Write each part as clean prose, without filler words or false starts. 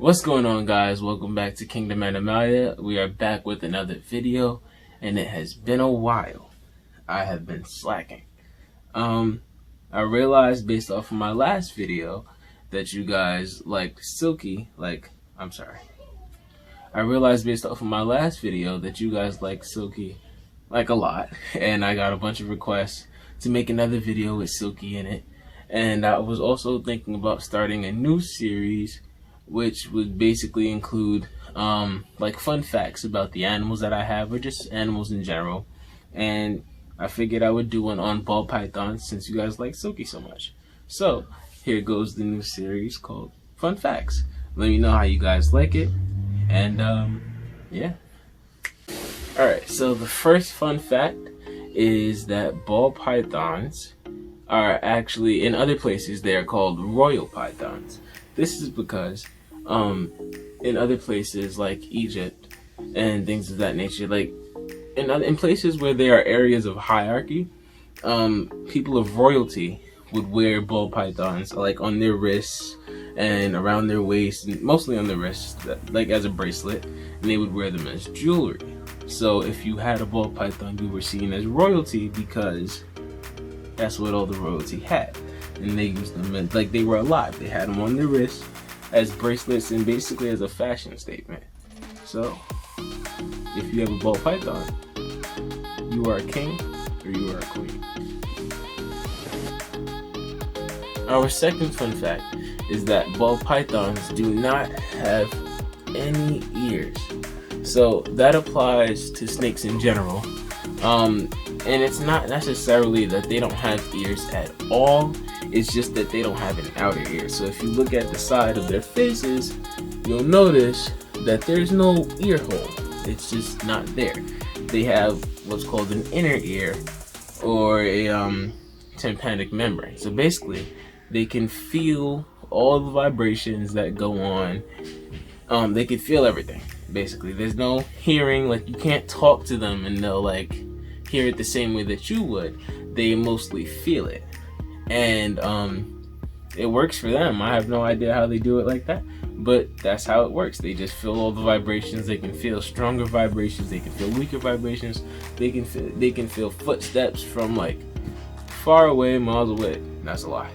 What's going on, guys? Welcome back to Kingdom Animalia. We are back with another video, and it has been a while. I have been slacking. I realized based off of my last video that you guys liked Silky. I realized based off of my last video that you guys like Silky a lot, and I got a bunch of requests to make another video with Silky in it. And I was also thinking about starting a new series, which would basically include fun facts about the animals that I have, or just animals in general. And I figured I would do one on ball pythons since you guys like Silky so much. So here goes the new series called Fun Facts. Let me know how you guys like it, and yeah. Alright, so the first fun fact is that ball pythons are actually, in other places, they are called royal pythons. This is because in other places like Egypt and things of that nature, like in places where there are areas of hierarchy, people of royalty would wear ball pythons like on their wrists and around their waist, and mostly on the wrists, like as a bracelet, and they would wear them as jewelry. So if you had a ball python, you were seen as royalty because that's what all the royalty had, and they used them like they were alive. They had them on their wrists as bracelets and basically as a fashion statement. So if you have a ball python, you are a king or you are a queen. Our second fun fact is that ball pythons do not have any ears. So that applies to snakes in general. And it's not necessarily that they don't have ears at all, it's just that they don't have an outer ear. So if you look at the side of their faces, you'll notice that there's no ear hole. It's just not there. They have what's called an inner ear, or a tympanic membrane. So basically, they can feel all the vibrations that go on. They can feel everything, basically. There's no hearing, like you can't talk to them and they'll like hear it the same way that you would. They mostly feel it, and it works for them. I have no idea how they do it like that, but that's how it works. They just feel all the vibrations. They can feel stronger vibrations, they can feel weaker vibrations, they can feel footsteps from like far away, miles away. That's a lie.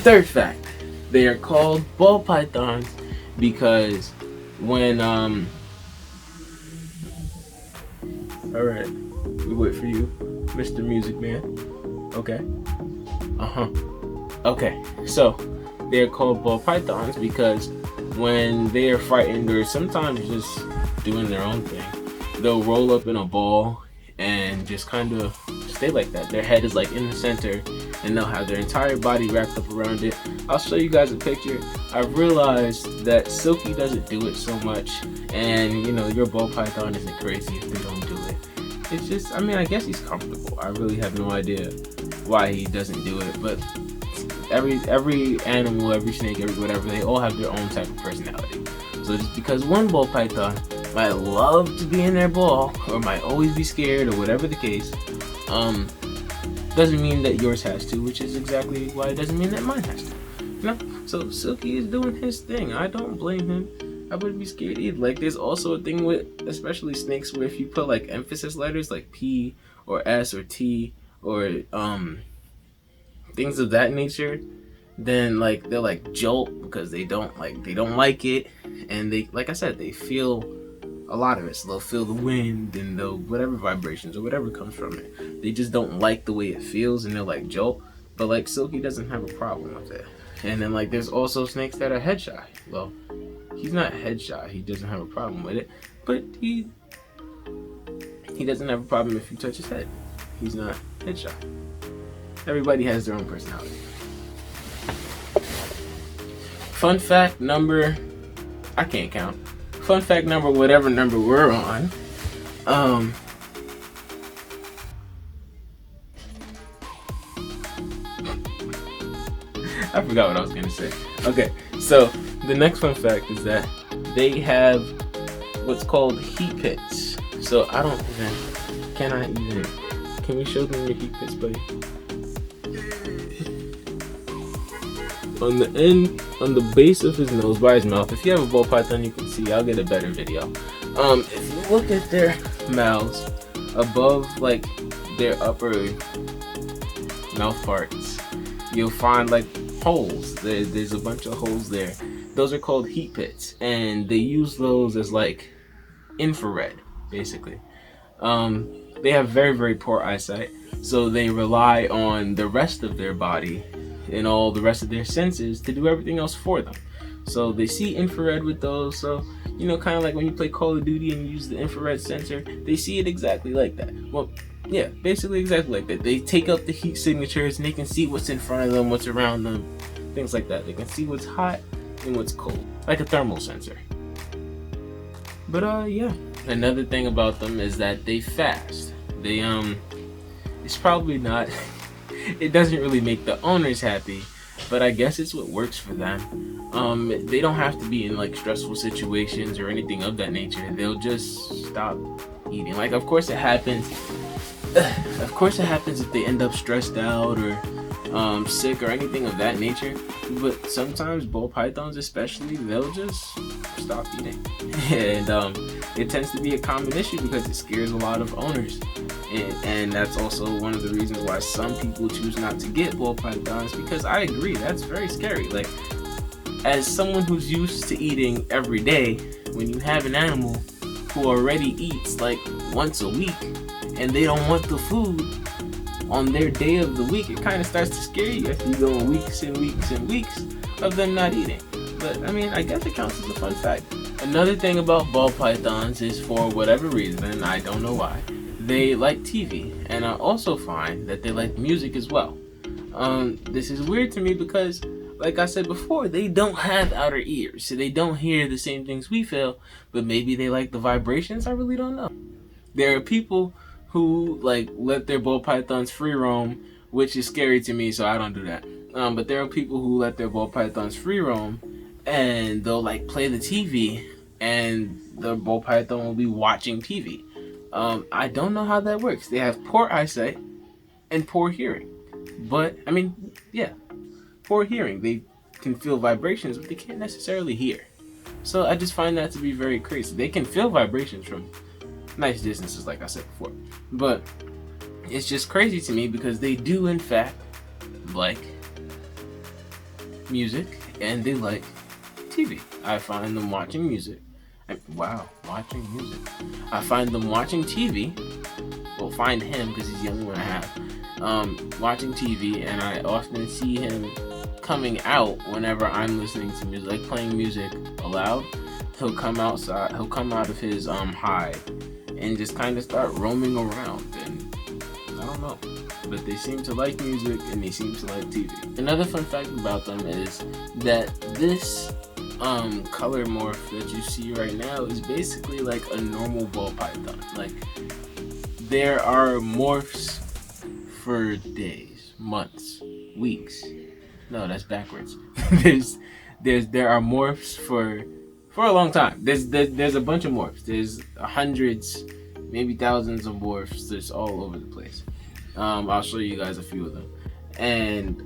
Third fact, they are called ball pythons because when alright, we wait for you, Mr. Music Man. Okay. Okay, so they are called ball pythons because when they are frightened or sometimes just doing their own thing, they'll roll up in a ball and just kind of stay like that. Their head is like in the center, and they'll have their entire body wrapped up around it. I'll show you guys a picture. I've realized that Silky doesn't do it so much, and you know, your ball python isn't crazy if they don't do it. It's just, I mean, I guess he's comfortable. I really have no idea why he doesn't do it, but every animal, every snake, every whatever, they all have their own type of personality. So just because one ball python might love to be in their ball, or might always be scared, or whatever the case, doesn't mean that yours has to, which is exactly why it doesn't mean that mine has to. You know? So Silky is doing his thing. I don't blame him. I wouldn't be scared either. Like, there's also a thing with, especially snakes, where if you put like emphasis letters like P or S or T or things of that nature, then like they'll like jolt because they don't like it, and they, like I said, they feel a lot of it. So they'll feel the wind and they'll whatever vibrations or whatever comes from it. They just don't like the way it feels, and they'll like jolt. But like Silky doesn't have a problem with it. And then like there's also snakes that are head shy. Well, he's not head shy. He doesn't have a problem with it, but he doesn't have a problem if you touch his head. He's not head shy. Everybody has their own personality. Fun fact number, I can't count. Fun fact number, whatever number we're on. I forgot what I was gonna say. Okay, so the next fun fact is that they have what's called heat pits. So can you show them your heat pits, buddy? on the end, on the base of his nose by his mouth. If you have a ball python, you can see. I'll get a better video. If you look at their mouths, above like their upper mouth parts, you'll find like holes. There's a bunch of holes there. Those are called heat pits, and they use those as like infrared, basically. They have very, very poor eyesight, so they rely on the rest of their body and all the rest of their senses to do everything else for them. So they see infrared with those, so you know, kind of like when you play Call of Duty and you use the infrared sensor, they see it exactly like that. Well, yeah, basically exactly like that. They take up the heat signatures and they can see what's in front of them, what's around them, things like that. They can see what's hot and what's cold, like a thermal sensor. But yeah, another thing about them is that they fast. They it's probably not it doesn't really make the owners happy, but I guess it's what works for them. They don't have to be in like stressful situations or anything of that nature. They'll just stop eating. Like, of course it happens if they end up stressed out or sick or anything of that nature, but sometimes ball pythons especially, they'll just stop eating. And it tends to be a common issue because it scares a lot of owners, and that's also one of the reasons why some people choose not to get ball pythons, because I agree, that's very scary. Like, as someone who's used to eating every day, when you have an animal who already eats like once a week and they don't want the food on their day of the week, it kind of starts to scare you if you go weeks and weeks and weeks of them not eating. But I mean, I guess it counts as a fun fact. Another thing about ball pythons is, for whatever reason, I don't know why, they like TV, and I also find that they like music as well. This is weird to me because, like I said before, they don't have outer ears, so they don't hear the same things we feel, but maybe they like the vibrations. I really don't know. There are people who like let their ball pythons free roam, which is scary to me, so I don't do that. But there are people who let their ball pythons free roam, and they'll like play the TV, and the ball python will be watching TV. I don't know how that works. They have poor eyesight and poor hearing, but I mean, yeah, poor hearing. They can feel vibrations, but they can't necessarily hear. So I just find that to be very crazy. They can feel vibrations from nice distances, like I said before, but it's just crazy to me because they do in fact like music and they like TV. I find them watching music. Watching music. I find them watching TV. Well, find him because he's the only one I have. Watching TV, and I often see him coming out whenever I'm listening to music, like playing music aloud. He'll come outside. He'll come out of his hide and just kind of start roaming around. And I don't know, but they seem to like music and they seem to like TV. Another fun fact about them is that this color morph that you see right now is basically like a normal ball python. Like, there are morphs for days, months, weeks. No, that's backwards. there are morphs for a long time. There's a bunch of morphs. There's hundreds, maybe thousands of morphs. There's all over the place. I'll show you guys a few of them. And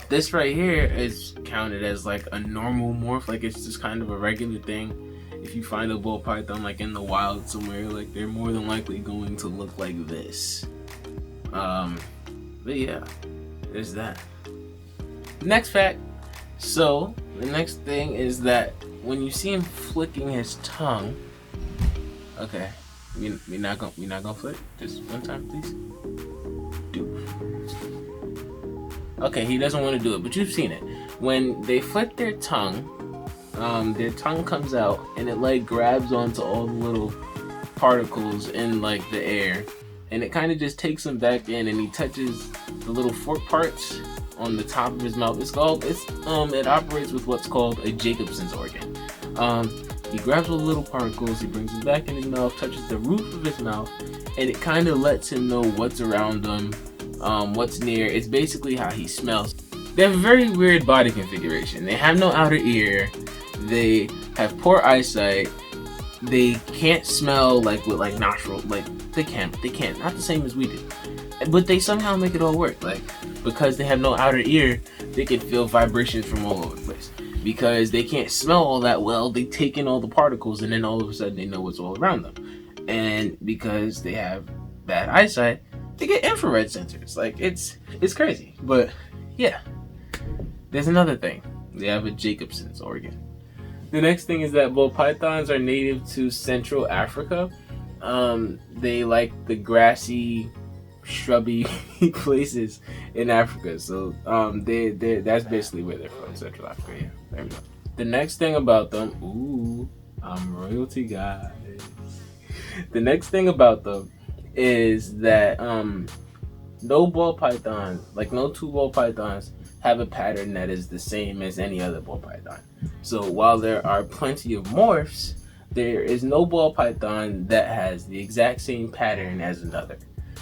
this right here is counted as like a normal morph. Like, it's just kind of a regular thing. If you find a ball python like in the wild somewhere, like, they're more than likely going to look like this. But yeah, there's that. Next fact. So the next thing is that when you see him flicking his tongue, okay, we're not gonna flick. Just one time, please. Okay, he doesn't want to do it, but you've seen it. When they flick their tongue comes out and it like grabs onto all the little particles in like the air, and it kind of just takes him back in, and he touches the little fork parts on the top of his mouth. It operates with what's called a Jacobson's organ. He grabs all the little particles, he brings them back in his mouth, touches the roof of his mouth, and it kind of lets him know what's around him, what's near. It's basically how he smells. They have a very weird body configuration. They have no outer ear. They have poor eyesight. They can't smell like with like nostril. Like, they can't. Not the same as we do. But they somehow make it all work. Like, because they have no outer ear, they can feel vibrations from all over the place. Because they can't smell all that well, they take in all the particles, and then all of a sudden they know what's all around them. And because they have bad eyesight, they get infrared sensors. Like, it's crazy. But yeah, there's another thing. They have a Jacobson's organ. The next thing is that ball pythons are native to Central Africa. They like the grassy, shrubby places in Africa. So that's basically where they're from, Central Africa. Yeah, there we go. The next thing about them, ooh, I'm royalty, guys. The next thing about them is that no ball python, like no two ball pythons, have a pattern that is the same as any other ball python. So while there are plenty of morphs, there is no ball python that has the exact same pattern as another.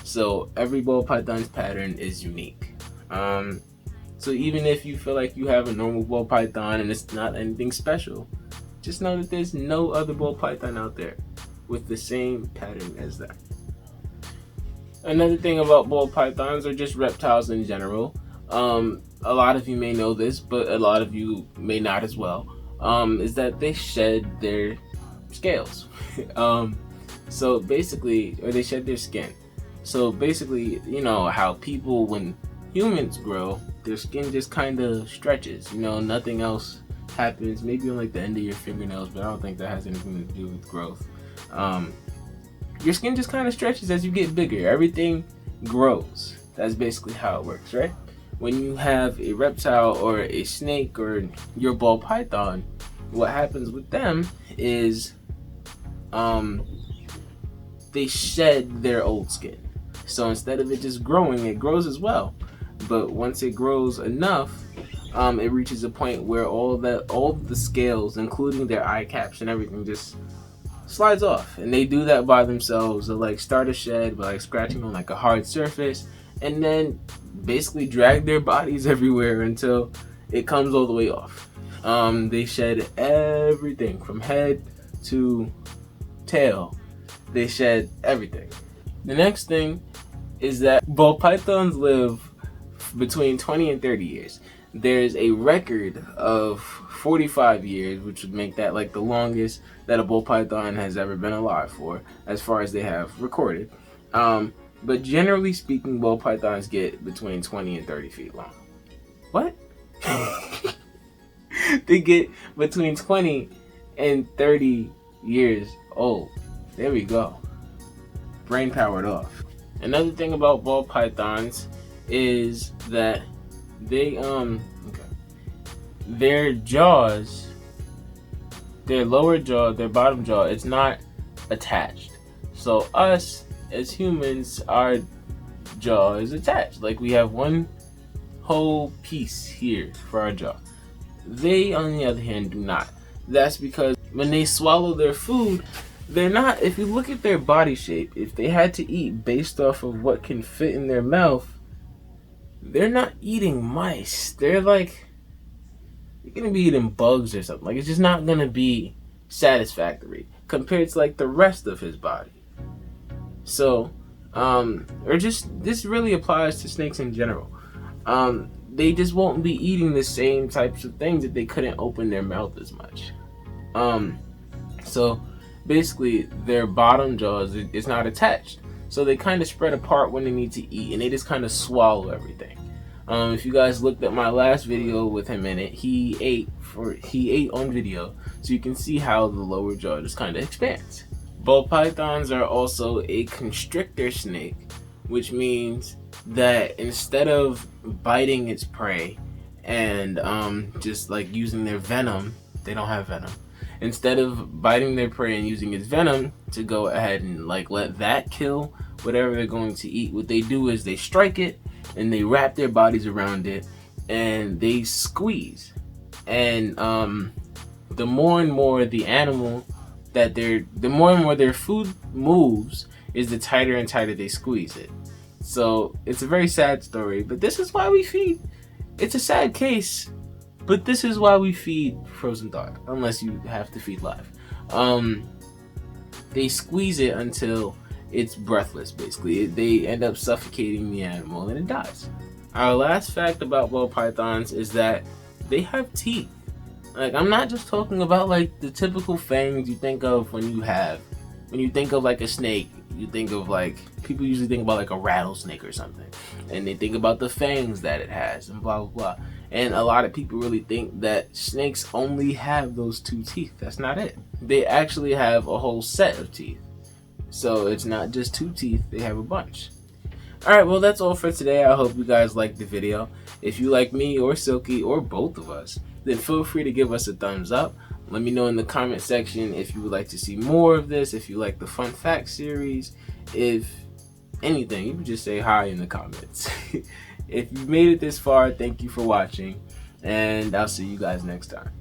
So every ball python's pattern is unique. So even if you feel like you have a normal ball python and it's not anything special, just know that there's no other ball python out there with the same pattern as that. Another thing about ball pythons, or just reptiles in general, a lot of you may know this, but a lot of you may not as well, is that they shed their scales. So basically, or they shed their skin. So basically, you know how people, when humans grow, their skin just kind of stretches. You know, nothing else happens. Maybe on like the end of your fingernails, but I don't think that has anything to do with growth. Your skin just kind of stretches as you get bigger. Everything grows. That's basically how it works, right? When you have a reptile or a snake or your ball python, what happens with them is they shed their old skin. So instead of it just growing, it grows as well. But once it grows enough, it reaches a point where all the scales, including their eye caps and everything, just slides off. And they do that by themselves. They'll like start a shed by like scratching on like a hard surface, and then basically drag their bodies everywhere until it comes all the way off. They shed everything from head to tail. They shed everything. The next thing is that ball pythons live between 20 and 30 years. There's a record of 45 years, which would make that like the longest that a ball python has ever been alive for, as far as they have recorded. But generally speaking, ball pythons get between 20 and 30 feet long. What? They get between 20 and 30 years old. There we go. Brain powered off. Another thing about ball pythons is that they their jaws, their lower jaw, their bottom jaw, it's not attached. So us as humans, our jaw is attached. Like we have one whole piece here for our jaw. They, on the other hand, do not. That's because when they swallow their food, they're not, if you look at their body shape, if they had to eat based off of what can fit in their mouth, they're not eating mice. They're like, you're gonna be eating bugs or something. Like, it's just not gonna be satisfactory compared to like the rest of his body. So, or just, this really applies to snakes in general. They just won't be eating the same types of things if they couldn't open their mouth as much. So basically their bottom jaws is not attached. So they kind of spread apart when they need to eat, and they just kind of swallow everything. If you guys looked at my last video with him in it, he ate on video, so you can see how the lower jaw just kind of expands. Ball pythons are also a constrictor snake, which means that instead of biting its prey and just like using their venom, they don't have venom. Instead of biting their prey and using its venom to go ahead and like let that kill whatever they're going to eat, what they do is they strike it and they wrap their bodies around it and they squeeze. And the more and more the animal that the more and more their food moves, is the tighter and tighter they squeeze it. So it's a very sad story, but this is why we feed. It's a sad case, but this is why we feed frozen thawed, unless you have to feed live. They squeeze it until it's breathless, basically. They end up suffocating the animal and it dies. Our last fact about ball pythons is that they have teeth. Like, I'm not just talking about like the typical fangs you think of when you think of like a snake. You think of like, people usually think about like a rattlesnake or something, and they think about the fangs that it has and blah blah blah. And a lot of people really think that snakes only have those two teeth. That's not it. They actually have a whole set of teeth. So it's not just two teeth, they have a bunch. Alright, well, that's all for today. I hope you guys liked the video. If you like me or Silky or both of us, then feel free to give us a thumbs up. Let me know in the comment section if you would like to see more of this, if you like the fun fact series, if anything. You can just say hi in the comments. If you made it this far, thank you for watching, and I'll see you guys next time.